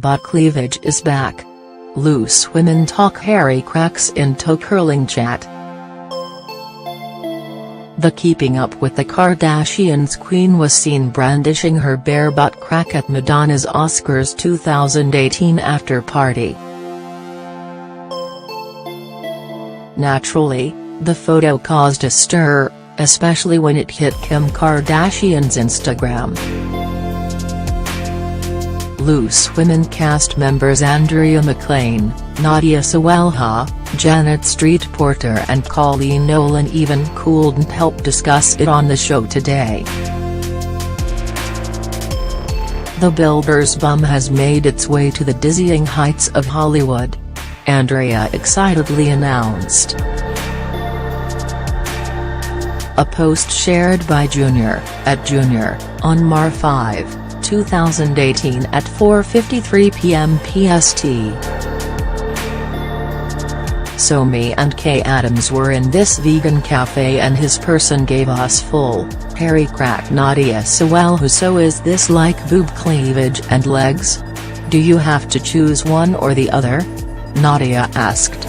But cleavage is back. Loose women talk hairy cracks in toe curling chat. The Keeping Up with the Kardashians queen was seen brandishing her bare butt crack at Madonna's Oscars 2018 after party. Naturally, the photo caused a stir, especially when it hit Kim Kardashian's Instagram. Loose Women cast members Andrea McLean, Nadia Sawalha, Janet Street Porter and Colleen Nolan even cooled and helped discuss it on the show today. The builder's bum has made its way to the dizzying heights of Hollywood, Andrea excitedly announced. A post shared by Junior on Mar 5, 2018 at 4:53 p.m. PST. So me and Kay Adams were in this vegan cafe and his person gave us full, hairy crack. Nadia Sawalha: so is this like boob cleavage and legs? Do you have to choose one or the other? Nadia asked.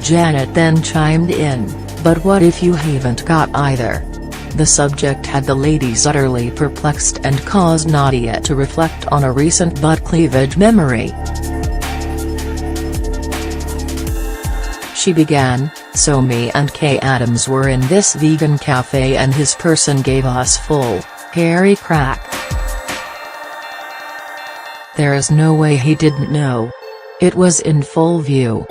Janet then chimed in, but what if you haven't got either? The subject had the ladies utterly perplexed and caused Nadia to reflect on a recent butt cleavage memory. She began, so me and Kay Adams were in this vegan cafe and his person gave us full, hairy crack. There is no way he didn't know. It was in full view.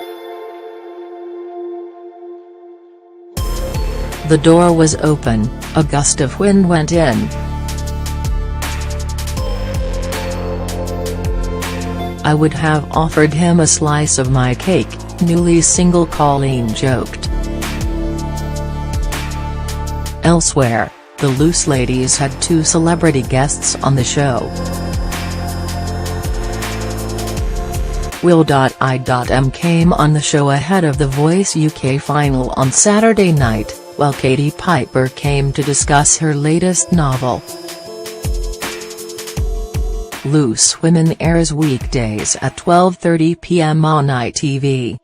The door was open, a gust of wind went in. I would have offered him a slice of my cake, newly single Colleen joked. Elsewhere, the Loose Ladies had two celebrity guests on the show. Will.I.M came on the show ahead of the Voice UK final on Saturday night, while Katie Piper came to discuss her latest novel. Loose Women airs weekdays at 12:30 p.m. on ITV.